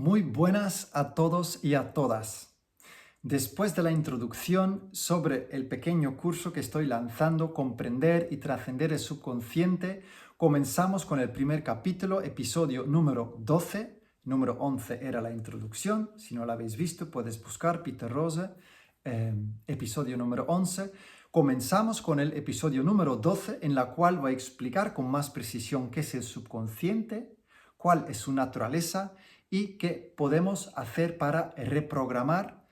Muy buenas a todos y a todas. Después de la introducción sobre el pequeño curso que estoy lanzando, Comprender y trascender el subconsciente, comenzamos con el primer capítulo, episodio número 12. Número 11 era la introducción. Si no la habéis visto, puedes buscar Peter Rose, episodio número 11. Comenzamos con el episodio número 12, en la cual voy a explicar con más precisión qué es el subconsciente, cuál es su naturaleza y qué podemos hacer para reprogramar,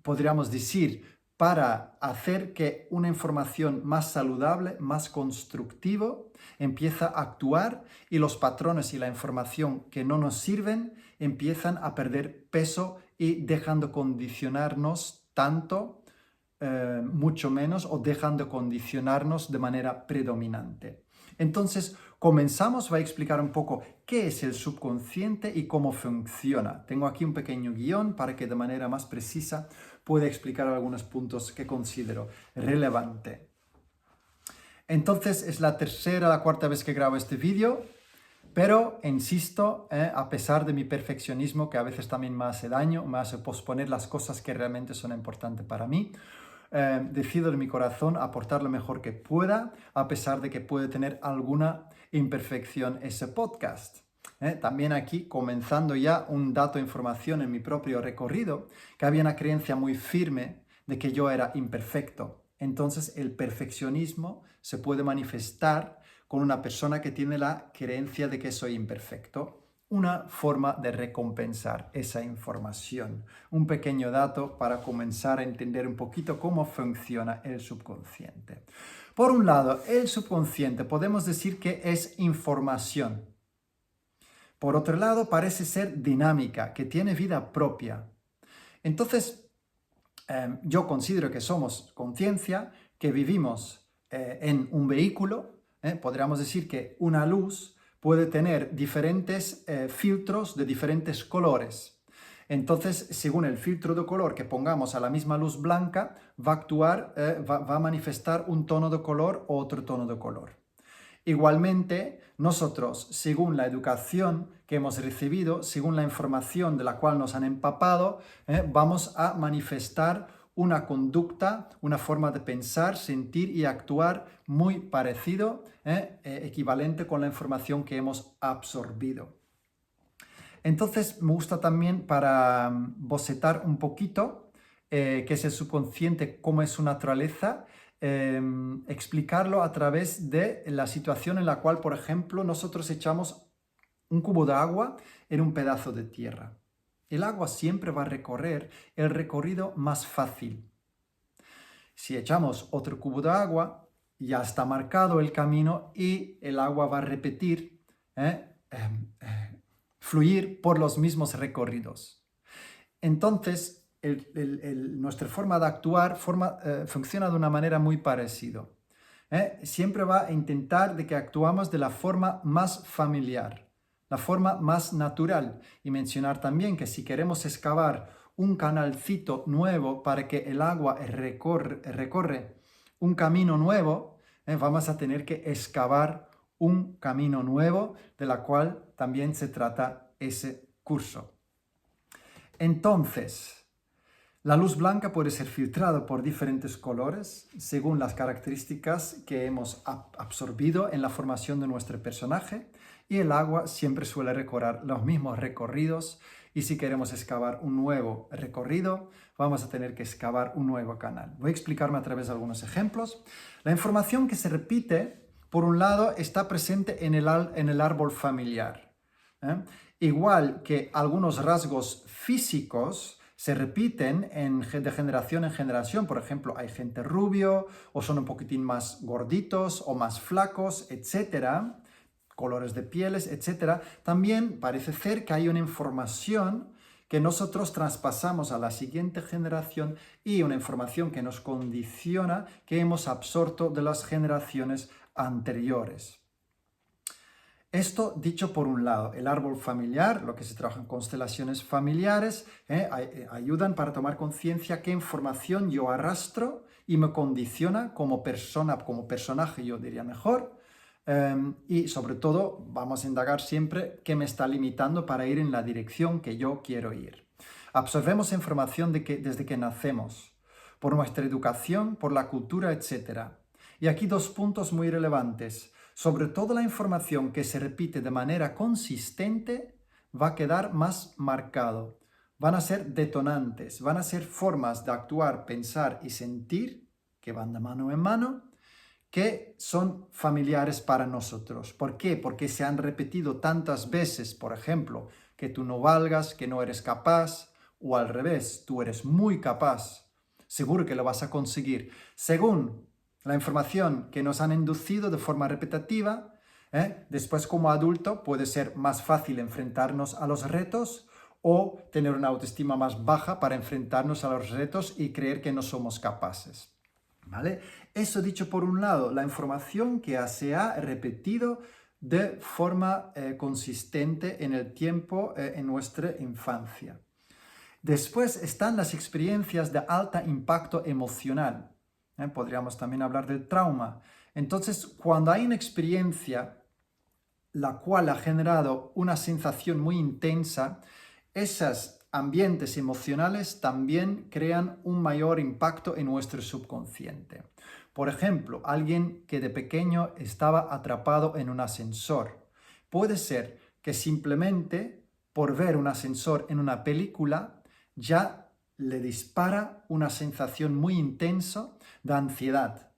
podríamos decir, para hacer que una información más saludable, más constructiva, empiece a actuar y los patrones y la información que no nos sirven empiezan a perder peso y dejan de condicionarnos tanto, mucho menos, o dejan de condicionarnos de manera predominante. Entonces, comenzamos, voy a explicar un poco qué es el subconsciente y cómo funciona. Tengo aquí un pequeño guión para que de manera más precisa pueda explicar algunos puntos que considero relevantes. Entonces, es la tercera o la cuarta vez que grabo este vídeo, pero insisto, a pesar de mi perfeccionismo, que a veces también me hace daño, me hace posponer las cosas que realmente son importantes para mí, decido de mi corazón aportar lo mejor que pueda, a pesar de que puede tener alguna imperfección ese podcast. También aquí, comenzando ya un dato de información en mi propio recorrido, que había una creencia muy firme de que yo era imperfecto. Entonces el perfeccionismo se puede manifestar con una persona que tiene la creencia de que soy imperfecto. Una forma de recompensar esa información. Un pequeño dato para comenzar a entender un poquito cómo funciona el subconsciente. Por un lado, el subconsciente podemos decir que es información. Por otro lado, parece ser dinámica, que tiene vida propia. Entonces, yo considero que somos conciencia, que vivimos en un vehículo. Podríamos decir que una luz puede tener diferentes filtros de diferentes colores. Entonces, según el filtro de color que pongamos a la misma luz blanca, va a actuar, va a manifestar un tono de color o otro tono de color. Igualmente, nosotros, según la educación que hemos recibido, según la información de la cual nos han empapado, vamos a manifestar una conducta, una forma de pensar, sentir y actuar muy parecido, equivalente con la información que hemos absorbido. Entonces, me gusta también para bocetar un poquito qué es el subconsciente, cómo es su naturaleza, explicarlo a través de la situación en la cual, por ejemplo, nosotros echamos un cubo de agua en un pedazo de tierra. El agua siempre va a recorrer el recorrido más fácil. Si echamos otro cubo de agua, ya está marcado el camino y el agua va a repetir, fluir por los mismos recorridos. Entonces, nuestra forma de actuar funciona de una manera muy parecida. Siempre va a intentar de que actuamos de la forma más familiar, la forma más natural. Y mencionar también que si queremos excavar un canalcito nuevo para que el agua recorre un camino nuevo, vamos a tener que excavar un camino nuevo, de la cual también se trata ese curso. Entonces, la luz blanca puede ser filtrada por diferentes colores según las características que hemos absorbido en la formación de nuestro personaje, y el agua siempre suele recorrer los mismos recorridos, y si queremos excavar un nuevo recorrido, vamos a tener que excavar un nuevo canal. Voy a explicarme a través de algunos ejemplos. La información que se repite, por un lado, está presente en el árbol familiar. Igual que algunos rasgos físicos se repiten de generación en generación. Por ejemplo, hay gente rubio, o son un poquitín más gorditos o más flacos, etcétera, colores de pieles, etcétera. También parece ser que hay una información que nosotros traspasamos a la siguiente generación, y una información que nos condiciona, que hemos absorto de las generaciones anteriores. Esto dicho por un lado. El árbol familiar, lo que se trabaja en constelaciones familiares, ayudan para tomar conciencia qué información yo arrastro y me condiciona como persona, como personaje, yo diría mejor, Y sobre todo vamos a indagar siempre qué me está limitando para ir en la dirección que yo quiero ir. Absorbemos información desde que nacemos, por nuestra educación, por la cultura, etc. Y aquí dos puntos muy relevantes. Sobre todo la información que se repite de manera consistente va a quedar más marcado. Van a ser detonantes, van a ser formas de actuar, pensar y sentir que van de mano en mano, que son familiares para nosotros. ¿Por qué? Porque se han repetido tantas veces, por ejemplo, que tú no valgas, que no eres capaz, o al revés, tú eres muy capaz, seguro que lo vas a conseguir. Según la información que nos han inducido de forma repetitiva, después como adulto puede ser más fácil enfrentarnos a los retos o tener una autoestima más baja para enfrentarnos a los retos y creer que no somos capaces. ¿Vale? Eso dicho por un lado, la información que se ha repetido de forma consistente en el tiempo en nuestra infancia. Después están las experiencias de alto impacto emocional. Podríamos también hablar del trauma. Entonces, cuando hay una experiencia la cual ha generado una sensación muy intensa, esos ambientes emocionales también crean un mayor impacto en nuestro subconsciente. Por ejemplo, alguien que de pequeño estaba atrapado en un ascensor. Puede ser que simplemente por ver un ascensor en una película ya le dispara una sensación muy intensa de ansiedad,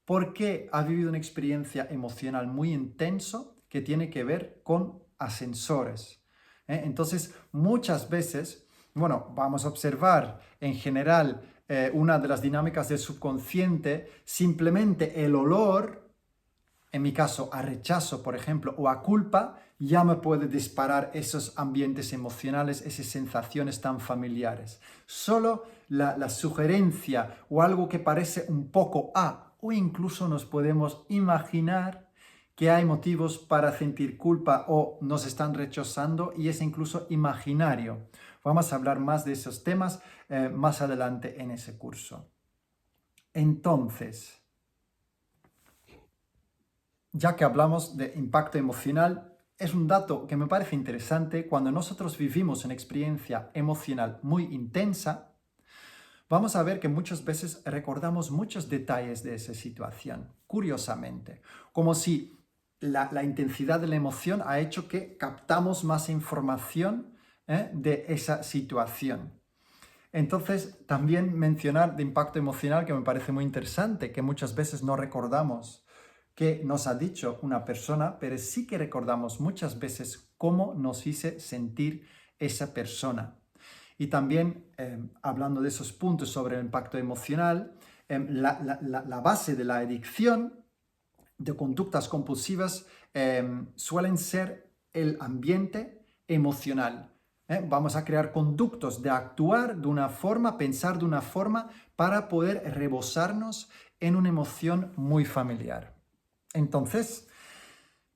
porque ha vivido una experiencia emocional muy intensa que tiene que ver con ascensores. Entonces, muchas veces, vamos a observar en general una de las dinámicas del subconsciente, simplemente el olor, en mi caso a rechazo, por ejemplo, o a culpa, ya me puede disparar esos ambientes emocionales, esas sensaciones tan familiares. Solo la sugerencia o algo que parece un poco o incluso nos podemos imaginar que hay motivos para sentir culpa o nos están rechazando y es incluso imaginario. Vamos a hablar más de esos temas más adelante en ese curso. Entonces, ya que hablamos de impacto emocional, es un dato que me parece interesante. Cuando nosotros vivimos una experiencia emocional muy intensa, vamos a ver que muchas veces recordamos muchos detalles de esa situación, curiosamente, como si la intensidad de la emoción ha hecho que captamos más información de esa situación. Entonces, también mencionar de impacto emocional que me parece muy interesante, que muchas veces no recordamos qué nos ha dicho una persona, pero sí que recordamos muchas veces cómo nos hizo sentir esa persona. Y también, hablando de esos puntos sobre el impacto emocional, la base de la adicción de conductas compulsivas suelen ser el ambiente emocional. Vamos a crear conductos de actuar de una forma, pensar de una forma para poder rebosarnos en una emoción muy familiar. Entonces,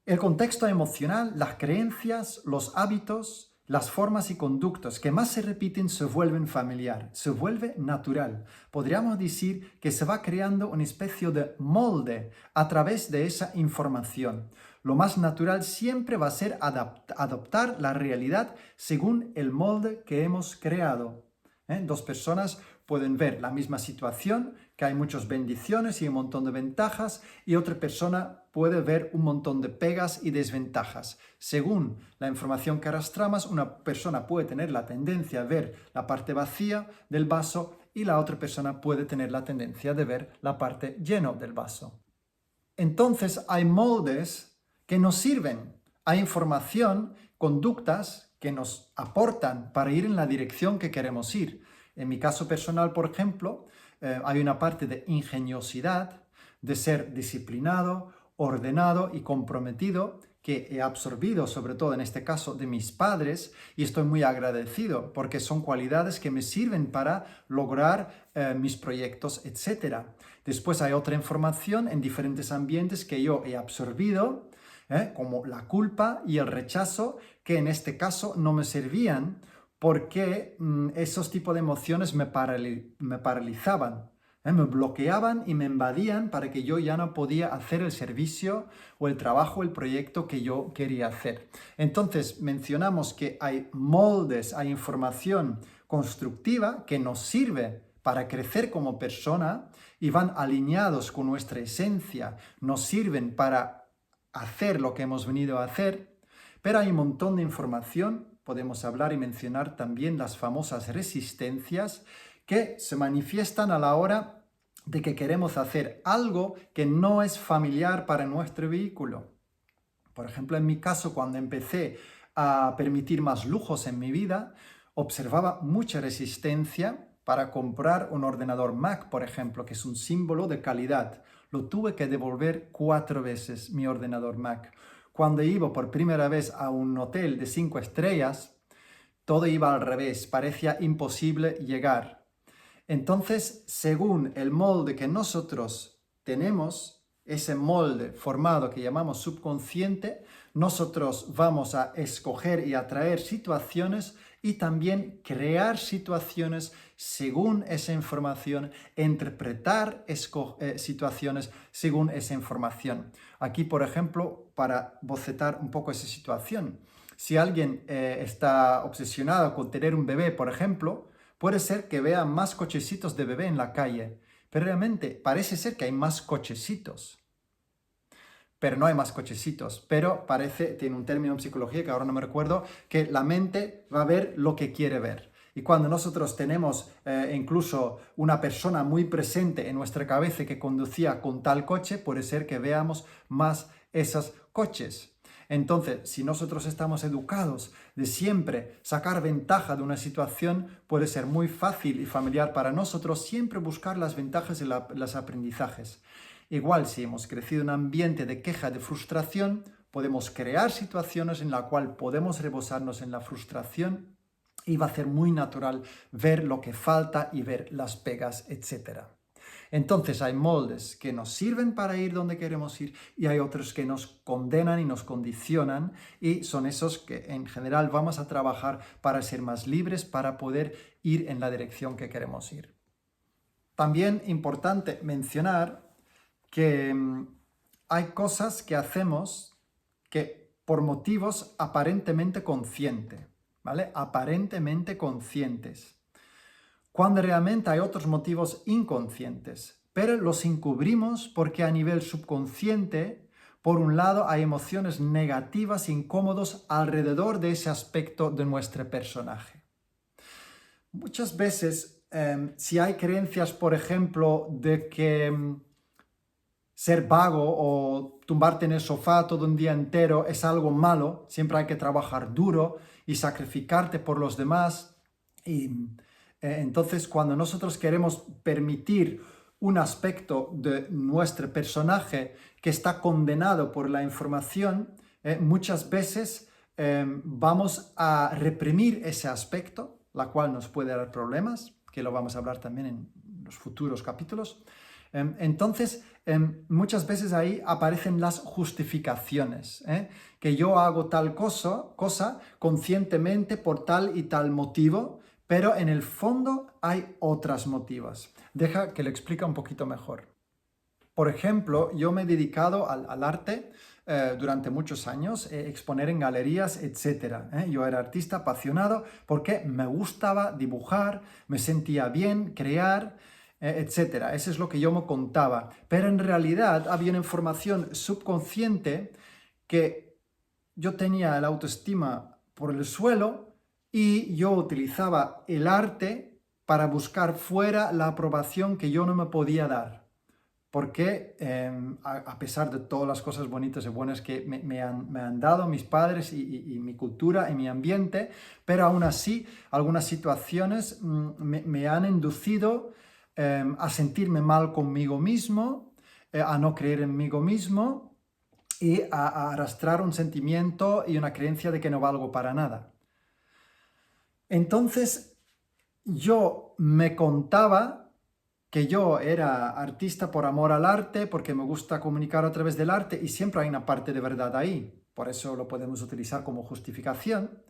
el contexto emocional, las creencias, los hábitos, las formas y conductos que más se repiten se vuelven familiar, se vuelve natural. Podríamos decir que se va creando una especie de molde a través de esa información. Lo más natural siempre va a ser adoptar la realidad según el molde que hemos creado. Dos personas pueden ver la misma situación, que hay muchas bendiciones y un montón de ventajas, y otra persona puede ver un montón de pegas y desventajas. Según la información que arrastramos, una persona puede tener la tendencia a ver la parte vacía del vaso y la otra persona puede tener la tendencia de ver la parte llena del vaso. Entonces hay moldes que nos sirven, hay información, conductas que nos aportan para ir en la dirección que queremos ir. En mi caso personal, por ejemplo, hay una parte de ingeniosidad, de ser disciplinado, ordenado y comprometido que he absorbido, sobre todo en este caso, de mis padres, y estoy muy agradecido porque son cualidades que me sirven para lograr mis proyectos, etc. Después hay otra información en diferentes ambientes que yo he absorbido, como la culpa y el rechazo, que en este caso no me servían porque esos tipos de emociones me paralizaban. Me bloqueaban y me invadían para que yo ya no podía hacer el servicio o el trabajo, el proyecto que yo quería hacer. Entonces, mencionamos que hay moldes, hay información constructiva que nos sirve para crecer como persona y van alineados con nuestra esencia, nos sirven para hacer lo que hemos venido a hacer, pero hay un montón de información. Podemos hablar y mencionar también las famosas resistencias que se manifiestan a la hora de que queremos hacer algo que no es familiar para nuestro vehículo. Por ejemplo, en mi caso, cuando empecé a permitir más lujos en mi vida, observaba mucha resistencia para comprar un ordenador Mac, por ejemplo, que es un símbolo de calidad. Lo tuve que devolver 4 veces, mi ordenador Mac. Cuando iba por primera vez a un hotel de 5 estrellas, todo iba al revés, parecía imposible llegar. Entonces, según el molde que nosotros tenemos, ese molde formado que llamamos subconsciente, nosotros vamos a escoger y atraer situaciones y también crear situaciones según esa información, interpretar situaciones según esa información. Aquí, por ejemplo, para bocetar un poco esa situación, si alguien está obsesionado con tener un bebé, por ejemplo, puede ser que vea más cochecitos de bebé en la calle, pero realmente parece ser que hay más cochecitos. Pero no hay más cochecitos. Pero tiene un término en psicología que ahora no me recuerdo, que la mente va a ver lo que quiere ver. Y cuando nosotros tenemos incluso una persona muy presente en nuestra cabeza que conducía con tal coche, puede ser que veamos más esos coches. Entonces, si nosotros estamos educados de siempre sacar ventaja de una situación, puede ser muy fácil y familiar para nosotros siempre buscar las ventajas y los aprendizajes. Igual, si hemos crecido en un ambiente de queja, de frustración, podemos crear situaciones en las cuales podemos rebosarnos en la frustración y va a ser muy natural ver lo que falta y ver las pegas, etc. Entonces hay moldes que nos sirven para ir donde queremos ir y hay otros que nos condenan y nos condicionan y son esos que en general vamos a trabajar para ser más libres, para poder ir en la dirección que queremos ir. También importante mencionar que hay cosas que hacemos que por motivos aparentemente conscientes, ¿vale? Aparentemente conscientes, cuando realmente hay otros motivos inconscientes, pero los encubrimos porque a nivel subconsciente, por un lado, hay emociones negativas, incómodos alrededor de ese aspecto de nuestro personaje. Muchas veces, si hay creencias, por ejemplo, de que ser vago o tumbarte en el sofá todo un día entero es algo malo, siempre hay que trabajar duro y sacrificarte por los demás. Entonces, cuando nosotros queremos permitir un aspecto de nuestro personaje que está condenado por la información, muchas veces vamos a reprimir ese aspecto, la cual nos puede dar problemas, que lo vamos a hablar también en los futuros capítulos. Entonces, muchas veces ahí aparecen las justificaciones, que yo hago tal cosa conscientemente por tal y tal motivo, pero en el fondo hay otros motivos. Deja que lo explique un poquito mejor. Por ejemplo, yo me he dedicado al arte durante muchos años, exponer en galerías, etc. Yo era artista apasionado porque me gustaba dibujar, me sentía bien crear, etc. Eso es lo que yo me contaba. Pero en realidad había una información subconsciente que yo tenía la autoestima por el suelo y yo utilizaba el arte para buscar fuera la aprobación que yo no me podía dar. Porque a pesar de todas las cosas bonitas y buenas que me han dado mis padres y mi cultura y mi ambiente, pero aún así algunas situaciones me han inducido a sentirme mal conmigo mismo, a no creer en mí mismo y a arrastrar un sentimiento y una creencia de que no valgo para nada. Entonces yo me contaba que yo era artista por amor al arte, porque me gusta comunicar a través del arte y siempre hay una parte de verdad ahí, por eso lo podemos utilizar como justificación,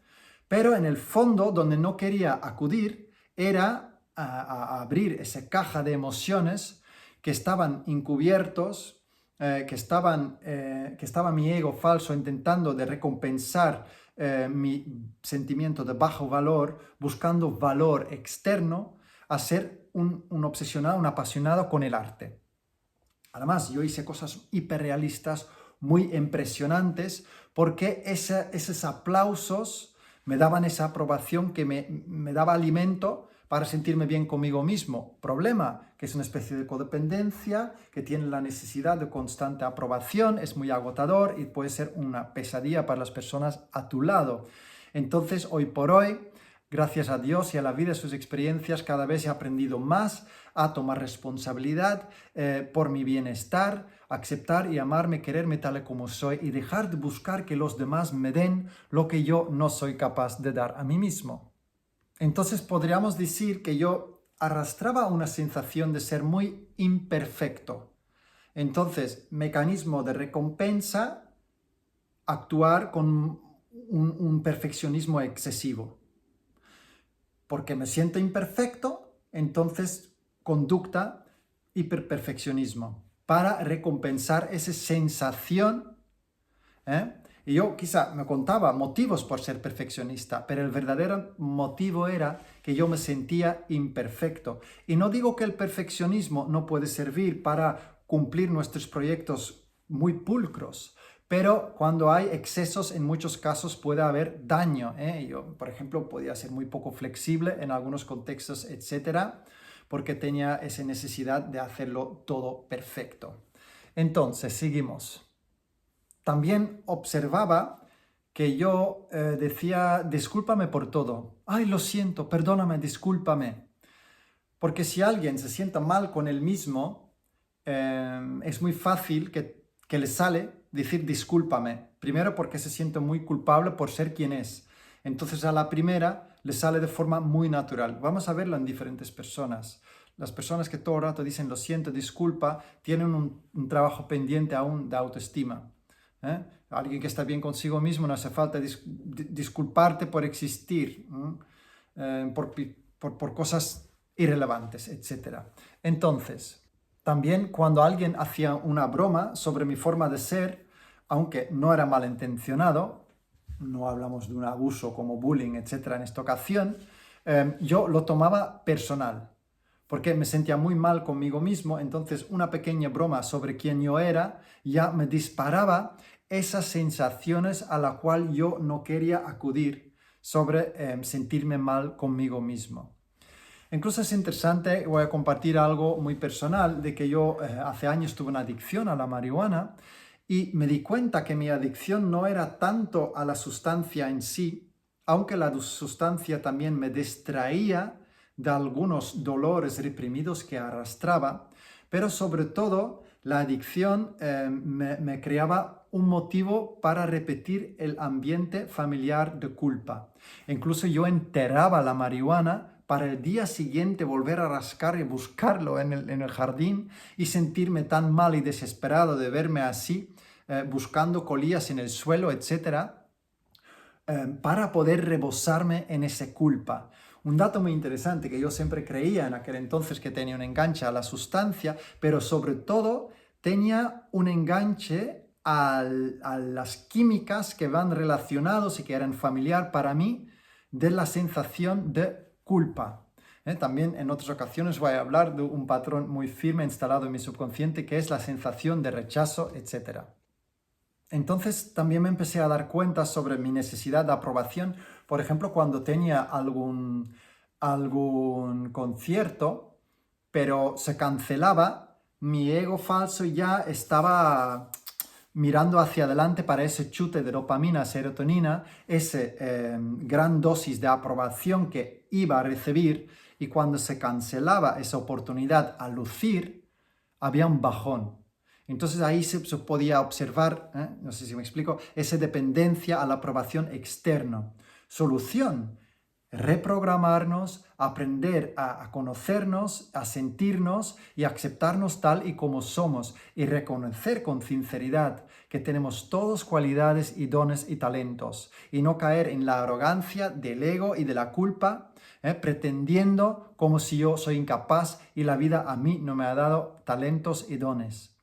pero en el fondo donde no quería acudir era a abrir esa caja de emociones que estaban encubiertos, que estaba mi ego falso intentando de recompensar mi sentimiento de bajo valor, buscando valor externo, a ser un obsesionado, un apasionado con el arte. Además, yo hice cosas hiperrealistas, muy impresionantes, porque esos aplausos me daban esa aprobación que me daba alimento para sentirme bien conmigo mismo. Problema, que es una especie de codependencia, que tiene la necesidad de constante aprobación, es muy agotador y puede ser una pesadilla para las personas a tu lado. Entonces, hoy por hoy, gracias a Dios y a la vida y sus experiencias, cada vez he aprendido más a tomar responsabilidad por mi bienestar, aceptar y amarme, quererme tal y como soy y dejar de buscar que los demás me den lo que yo no soy capaz de dar a mí mismo. Entonces podríamos decir que yo arrastraba una sensación de ser muy imperfecto. Entonces, mecanismo de recompensa, actuar con un perfeccionismo excesivo. Porque me siento imperfecto, entonces conducta hiperperfeccionismo para recompensar esa sensación. Y yo quizá me contaba motivos por ser perfeccionista, pero el verdadero motivo era que yo me sentía imperfecto. Y no digo que el perfeccionismo no puede servir para cumplir nuestros proyectos muy pulcros, pero cuando hay excesos, en muchos casos puede haber daño. Yo, por ejemplo, podía ser muy poco flexible en algunos contextos, etcétera, porque tenía esa necesidad de hacerlo todo perfecto. Entonces, seguimos. También observaba que yo decía, discúlpame por todo. Ay, lo siento, perdóname, discúlpame. Porque si alguien se sienta mal con él mismo, es muy fácil que le sale decir discúlpame. Primero porque se siente muy culpable por ser quien es. Entonces a la primera le sale de forma muy natural. Vamos a verlo en diferentes personas. Las personas que todo el rato dicen lo siento, disculpa, tienen un trabajo pendiente aún de autoestima. Alguien que está bien consigo mismo no hace falta disculparte por existir, por cosas irrelevantes, etc. Entonces, también cuando alguien hacía una broma sobre mi forma de ser, aunque no era malintencionado, no hablamos de un abuso como bullying, etc. en esta ocasión, yo lo tomaba personal, porque me sentía muy mal conmigo mismo, entonces una pequeña broma sobre quién yo era ya me disparaba esas sensaciones a la cual yo no quería acudir sobre sentirme mal conmigo mismo. Incluso es interesante, voy a compartir algo muy personal, de que yo hace años tuve una adicción a la marihuana y me di cuenta que mi adicción no era tanto a la sustancia en sí, aunque la sustancia también me distraía de algunos dolores reprimidos que arrastraba, pero sobre todo la adicción me creaba un motivo para repetir el ambiente familiar de culpa. Incluso yo enterraba la marihuana para el día siguiente volver a rascar y buscarlo en el jardín y sentirme tan mal y desesperado de verme así, buscando colillas en el suelo, etc., para poder rebosarme en esa culpa. Un dato muy interesante que yo siempre creía en aquel entonces que tenía un enganche a la sustancia, pero sobre todo tenía un enganche a las químicas que van relacionados y que eran familiar para mí de la sensación de culpa. También en otras ocasiones voy a hablar de un patrón muy firme instalado en mi subconsciente que es la sensación de rechazo, etc. Entonces también me empecé a dar cuenta sobre mi necesidad de aprobación. Por ejemplo, cuando tenía algún concierto, pero se cancelaba, mi ego falso ya estaba mirando hacia adelante para ese chute de dopamina, serotonina, ese gran dosis de aprobación que iba a recibir, y cuando se cancelaba esa oportunidad a lucir, había un bajón. Entonces ahí se podía observar, no sé si me explico, esa dependencia a la aprobación externa. Solución, reprogramarnos, aprender a conocernos, a sentirnos y aceptarnos tal y como somos y reconocer con sinceridad que tenemos todas cualidades y dones y talentos y no caer en la arrogancia del ego y de la culpa, pretendiendo como si yo soy incapaz y la vida a mí no me ha dado talentos y dones.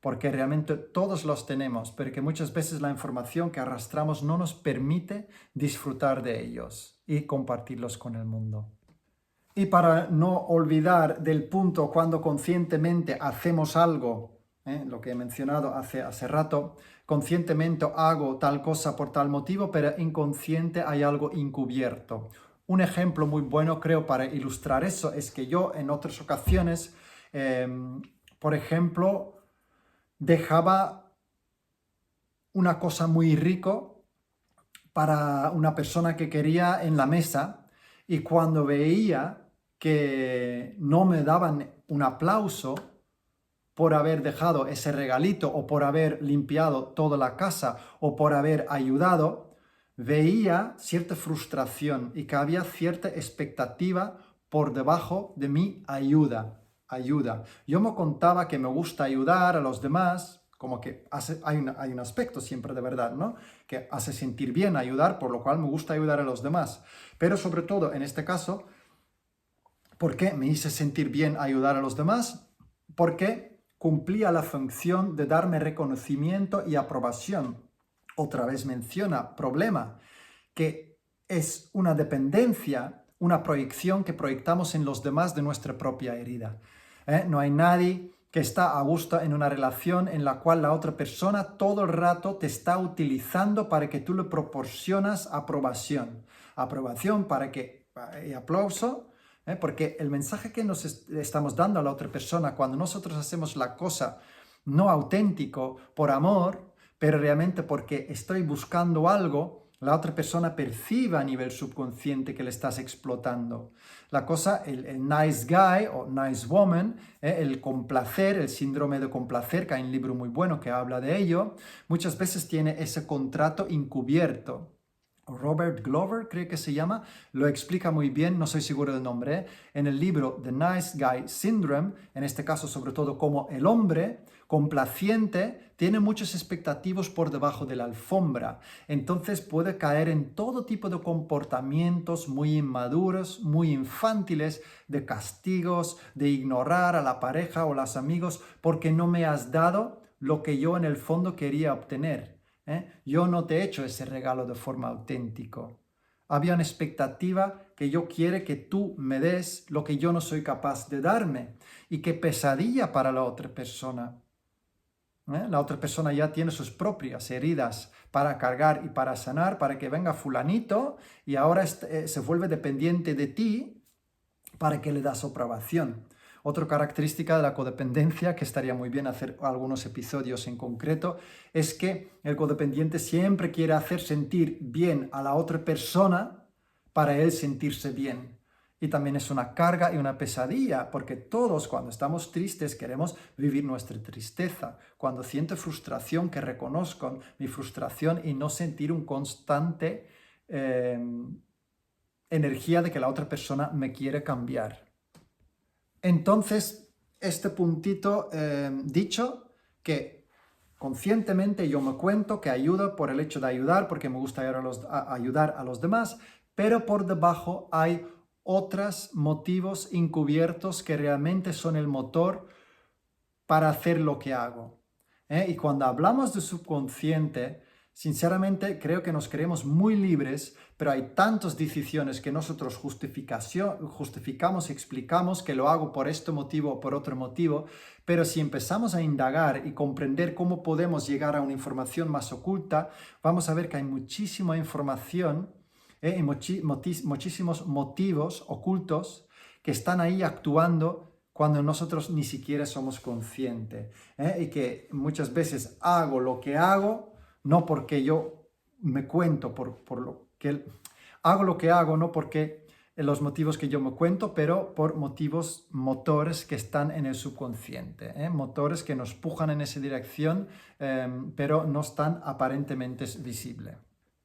Porque realmente todos los tenemos, pero que muchas veces la información que arrastramos no nos permite disfrutar de ellos y compartirlos con el mundo. Y para no olvidar del punto cuando conscientemente hacemos algo, lo que he mencionado hace rato, conscientemente hago tal cosa por tal motivo, pero inconsciente hay algo encubierto. Un ejemplo muy bueno, creo, para ilustrar eso es que yo en otras ocasiones, por ejemplo, dejaba una cosa muy rico para una persona que quería en la mesa y cuando veía que no me daban un aplauso por haber dejado ese regalito o por haber limpiado toda la casa o por haber ayudado, veía cierta frustración y que había cierta expectativa por debajo de mi ayuda. Yo me contaba que me gusta ayudar a los demás, como que hay un aspecto siempre de verdad, ¿no? Que hace sentir bien ayudar, por lo cual me gusta ayudar a los demás. Pero sobre todo en este caso, ¿por qué me hice sentir bien ayudar a los demás? Porque cumplía la función de darme reconocimiento y aprobación. Otra vez menciona problema, que es una dependencia, una proyección que proyectamos en los demás de nuestra propia herida. No hay nadie que está a gusto en una relación en la cual la otra persona todo el rato te está utilizando para que tú le proporcionas aprobación. Aprobación para que, y aplauso, porque el mensaje que nos estamos dando a la otra persona cuando nosotros hacemos la cosa no auténtico, por amor, pero realmente porque estoy buscando algo, la otra persona percibe a nivel subconsciente que le estás explotando. La cosa, el nice guy o nice woman, el complacer, el síndrome de complacer, que hay un libro muy bueno que habla de ello, muchas veces tiene ese contrato encubierto. Robert Glover, creo que se llama, lo explica muy bien, no soy seguro del nombre, en el libro The Nice Guy Syndrome, en este caso sobre todo como el hombre complaciente tiene muchas expectativas por debajo de la alfombra, entonces puede caer en todo tipo de comportamientos muy inmaduros, muy infantiles, de castigos, de ignorar a la pareja o los amigos porque no me has dado lo que yo en el fondo quería obtener. Yo no te he hecho ese regalo de forma auténtica. Había una expectativa que yo quiero que tú me des lo que yo no soy capaz de darme. Y qué pesadilla para la otra persona. La otra persona ya tiene sus propias heridas para cargar y para sanar, para que venga fulanito y ahora se vuelve dependiente de ti para que le das aprobación. Otra característica de la codependencia, que estaría muy bien hacer algunos episodios en concreto, es que el codependiente siempre quiere hacer sentir bien a la otra persona para él sentirse bien. Y también es una carga y una pesadilla, porque todos cuando estamos tristes queremos vivir nuestra tristeza. Cuando siento frustración, que reconozco mi frustración y no sentir un constante energía de que la otra persona me quiere cambiar. Entonces, este puntito dicho, que conscientemente yo me cuento que ayudo por el hecho de ayudar, porque me gusta ayudar a los demás, pero por debajo hay otros motivos encubiertos que realmente son el motor para hacer lo que hago. Y cuando hablamos de subconsciente, sinceramente creo que nos creemos muy libres, pero hay tantas decisiones que nosotros justificamos, explicamos que lo hago por este motivo o por otro motivo, pero si empezamos a indagar y comprender cómo podemos llegar a una información más oculta, vamos a ver que hay muchísima información y muchísimos motivos ocultos que están ahí actuando cuando nosotros ni siquiera somos conscientes. Y que muchas veces hago lo que hago, no porque yo me cuento por lo que hago lo que hago, no porque los motivos que yo me cuento, pero por motivos motores que están en el subconsciente, motores que nos pujan en esa dirección, pero no están aparentemente visibles.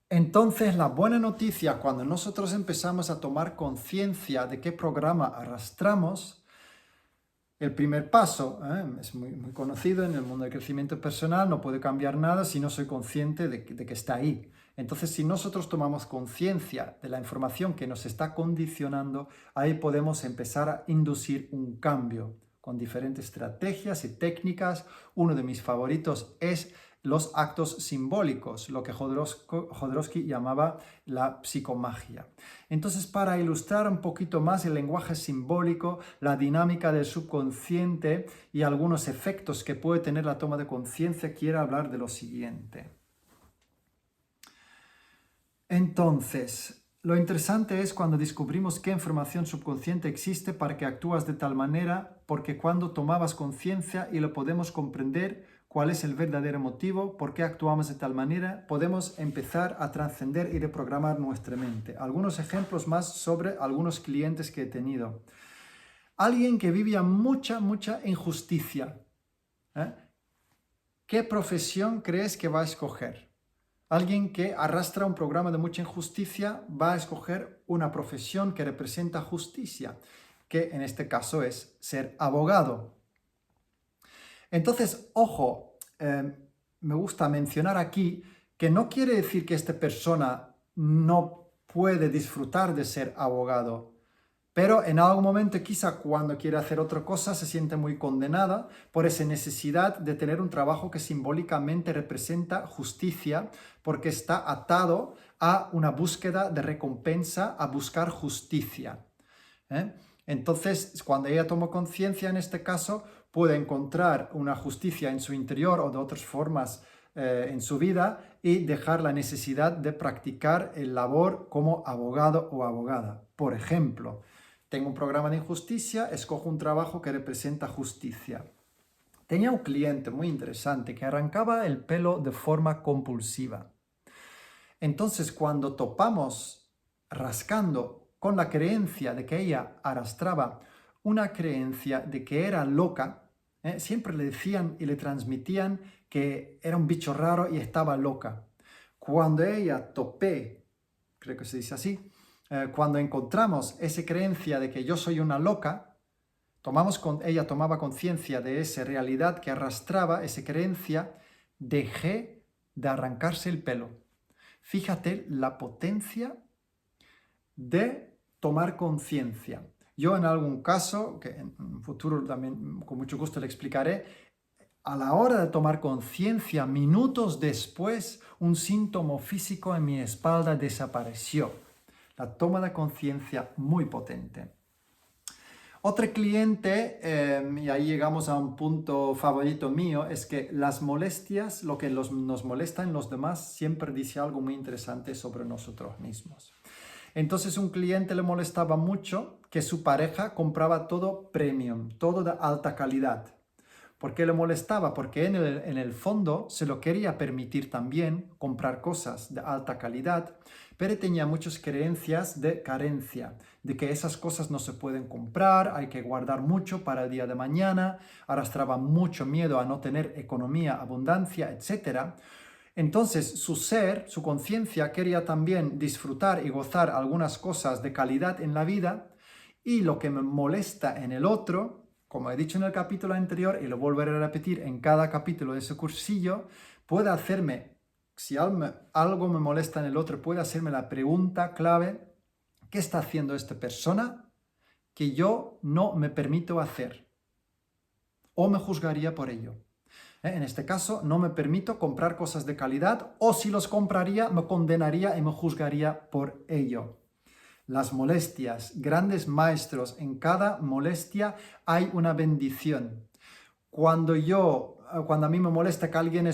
Entonces, la buena noticia, cuando nosotros empezamos a tomar conciencia de qué programa arrastramos, el primer paso, es muy conocido en el mundo del crecimiento personal, no puedo cambiar nada si no soy consciente de que está ahí. Entonces, si nosotros tomamos conciencia de la información que nos está condicionando, ahí podemos empezar a inducir un cambio con diferentes estrategias y técnicas. Uno de mis favoritos es los actos simbólicos, lo que Jodorowsky llamaba la psicomagia. Entonces, para ilustrar un poquito más el lenguaje simbólico, la dinámica del subconsciente y algunos efectos que puede tener la toma de conciencia, quiero hablar de lo siguiente. Entonces, lo interesante es cuando descubrimos qué información subconsciente existe para que actúas de tal manera, porque cuando tomabas conciencia y lo podemos comprender, cuál es el verdadero motivo, por qué actuamos de tal manera, podemos empezar a trascender y reprogramar nuestra mente. Algunos ejemplos más sobre algunos clientes que he tenido. Alguien que vivía mucha injusticia. ¿Qué profesión crees que va a escoger? Alguien que arrastra un programa de mucha injusticia va a escoger una profesión que representa justicia, que en este caso es ser abogado. Entonces, ojo, me gusta mencionar aquí que no quiere decir que esta persona no puede disfrutar de ser abogado, pero en algún momento quizá cuando quiere hacer otra cosa se siente muy condenada por esa necesidad de tener un trabajo que simbólicamente representa justicia, porque está atado a una búsqueda de recompensa, a buscar justicia. Entonces, cuando ella tomó conciencia en este caso, puede encontrar una justicia en su interior o de otras formas en su vida y dejar la necesidad de practicar el labor como abogado o abogada. Por ejemplo, tengo un programa de injusticia, escojo un trabajo que representa justicia. Tenía un cliente muy interesante que arrancaba el pelo de forma compulsiva. Entonces, cuando topamos rascando con la creencia de que ella arrastraba una creencia de que era loca, siempre le decían y le transmitían que era un bicho raro y estaba loca. Cuando ella topé, creo que se dice así, cuando encontramos esa creencia de que yo soy una loca, ella tomaba conciencia de esa realidad que arrastraba, esa creencia, dejé de arrancarse el pelo. Fíjate la potencia de tomar conciencia. Yo en algún caso, que en un futuro también con mucho gusto le explicaré, a la hora de tomar conciencia, minutos después, un síntoma físico en mi espalda desapareció. La toma de conciencia muy potente. Otro cliente, y ahí llegamos a un punto favorito mío, es que las molestias, lo que nos molesta en los demás, siempre dice algo muy interesante sobre nosotros mismos. Entonces un cliente le molestaba mucho que su pareja compraba todo premium, todo de alta calidad. ¿Por qué le molestaba? Porque en el fondo se lo quería permitir también comprar cosas de alta calidad, pero tenía muchas creencias de carencia, de que esas cosas no se pueden comprar, hay que guardar mucho para el día de mañana, arrastraba mucho miedo a no tener economía, abundancia, etc. Entonces su ser, su conciencia quería también disfrutar y gozar algunas cosas de calidad en la vida, y lo que me molesta en el otro, como he dicho en el capítulo anterior y lo volveré a repetir en cada capítulo de ese cursillo, puede hacerme, si algo me molesta en el otro, puede hacerme la pregunta clave: ¿qué está haciendo esta persona que yo no me permito hacer? O me juzgaría por ello. En este caso, no me permito comprar cosas de calidad, o si los compraría, me condenaría y me juzgaría por ello. Las molestias, grandes maestros, en cada molestia hay una bendición. Cuando a mí me molesta que alguien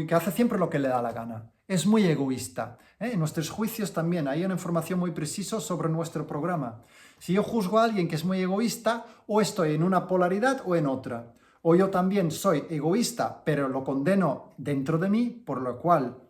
que hace siempre lo que le da la gana, es muy egoísta. En nuestros juicios también hay una información muy precisa sobre nuestro programa. Si yo juzgo a alguien que es muy egoísta, o estoy en una polaridad o en otra. O yo también soy egoísta, pero lo condeno dentro de mí, por lo cual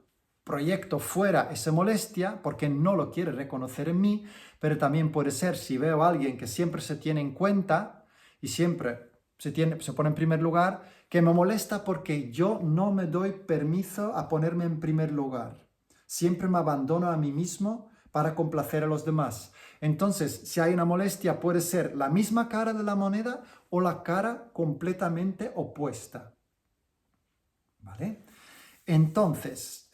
proyecto fuera esa molestia porque no lo quiere reconocer en mí. Pero también puede ser, si veo a alguien que siempre se tiene en cuenta y siempre se pone en primer lugar, que me molesta porque yo no me doy permiso a ponerme en primer lugar. Siempre me abandono a mí mismo para complacer a los demás. Entonces, si hay una molestia, puede ser la misma cara de la moneda o la cara completamente opuesta. ¿Vale? Entonces,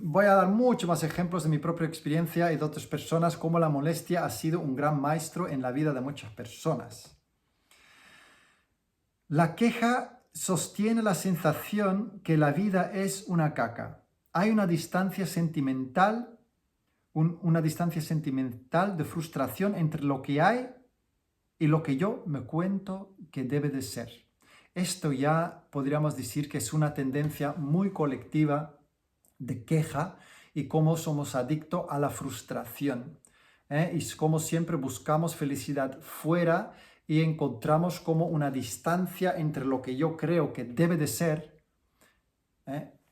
voy a dar muchos más ejemplos de mi propia experiencia y de otras personas, cómo la molestia ha sido un gran maestro en la vida de muchas personas. La queja sostiene la sensación que la vida es una caca. Hay una distancia sentimental, de frustración entre lo que hay y lo que yo me cuento que debe de ser. Esto ya podríamos decir que es una tendencia muy colectiva de queja y cómo somos adictos a la frustración. Y cómo siempre buscamos felicidad fuera y encontramos como una distancia entre lo que yo creo que debe de ser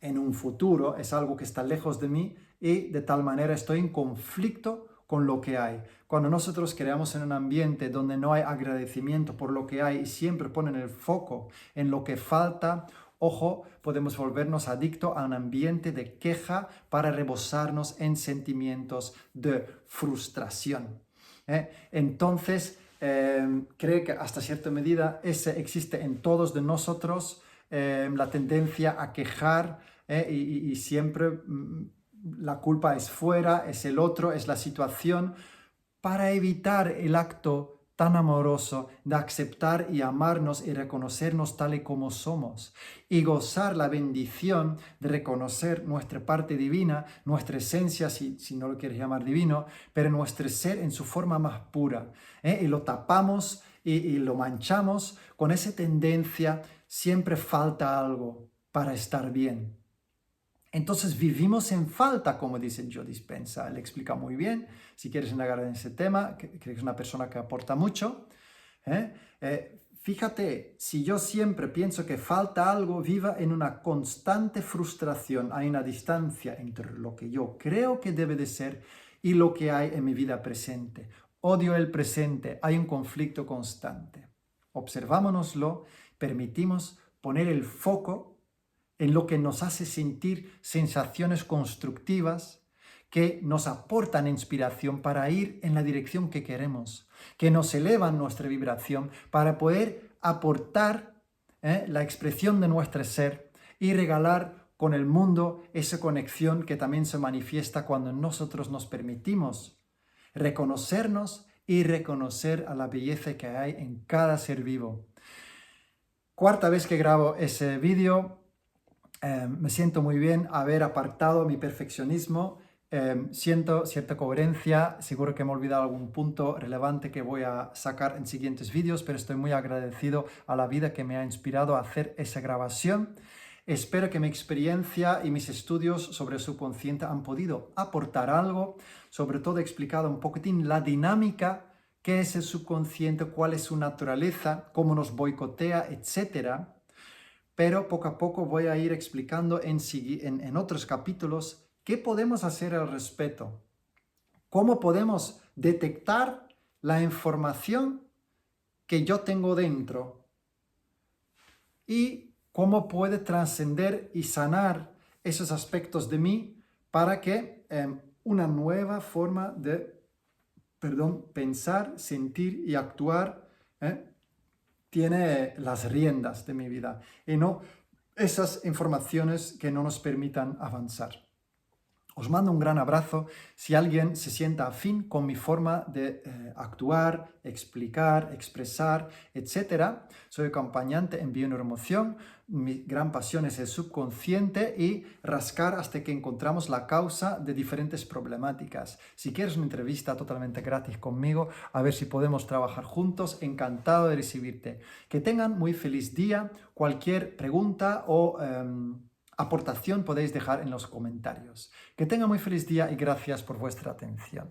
en un futuro, es algo que está lejos de mí y de tal manera estoy en conflicto con lo que hay. Cuando nosotros creamos en un ambiente donde no hay agradecimiento por lo que hay y siempre ponen el foco en lo que falta, ojo, podemos volvernos adictos a un ambiente de queja para rebosarnos en sentimientos de frustración. Entonces, creo que hasta cierta medida ese existe en todos de nosotros, la tendencia a quejar y siempre la culpa es fuera, es el otro, es la situación, para evitar el acto tan amoroso de aceptar y amarnos y reconocernos tal y como somos y gozar la bendición de reconocer nuestra parte divina, nuestra esencia, si no lo quieres llamar divino, pero nuestro ser en su forma más pura. Y lo tapamos y lo manchamos con esa tendencia, siempre falta algo para estar bien. Entonces vivimos en falta, como dice Joe Dispenza, él explica muy bien, si quieres indagar en ese tema, creo que es una persona que aporta mucho. Fíjate, si yo siempre pienso que falta algo, viva en una constante frustración, hay una distancia entre lo que yo creo que debe de ser y lo que hay en mi vida presente. Odio el presente, hay un conflicto constante. Observámonoslo, permitimos poner el foco en lo que nos hace sentir sensaciones constructivas que nos aportan inspiración para ir en la dirección que queremos, que nos elevan nuestra vibración para poder aportar la expresión de nuestro ser y regalar con el mundo esa conexión que también se manifiesta cuando nosotros nos permitimos reconocernos y reconocer a la belleza que hay en cada ser vivo. Cuarta vez que grabo ese vídeo. Me siento muy bien haber apartado mi perfeccionismo, siento cierta coherencia, seguro que me he olvidado algún punto relevante que voy a sacar en siguientes vídeos, pero estoy muy agradecido a la vida que me ha inspirado a hacer esa grabación. Espero que mi experiencia y mis estudios sobre el subconsciente han podido aportar algo, sobre todo he explicado un poquitín la dinámica, qué es el subconsciente, cuál es su naturaleza, cómo nos boicotea, etcétera. Pero poco a poco voy a ir explicando en otros capítulos qué podemos hacer al respecto, cómo podemos detectar la información que yo tengo dentro y cómo puede trascender y sanar esos aspectos de mí para que una nueva forma de pensar, sentir y actuar tiene las riendas de mi vida y no esas informaciones que no nos permitan avanzar. Os mando un gran abrazo. Si alguien se sienta afín con mi forma de actuar, explicar, expresar, etc. Soy acompañante en bioneuroemoción. Mi gran pasión es el subconsciente y rascar hasta que encontramos la causa de diferentes problemáticas. Si quieres una entrevista totalmente gratis conmigo, a ver si podemos trabajar juntos, encantado de recibirte. Que tengan muy feliz día. Cualquier pregunta o aportación podéis dejar en los comentarios. Que tengan muy feliz día y gracias por vuestra atención.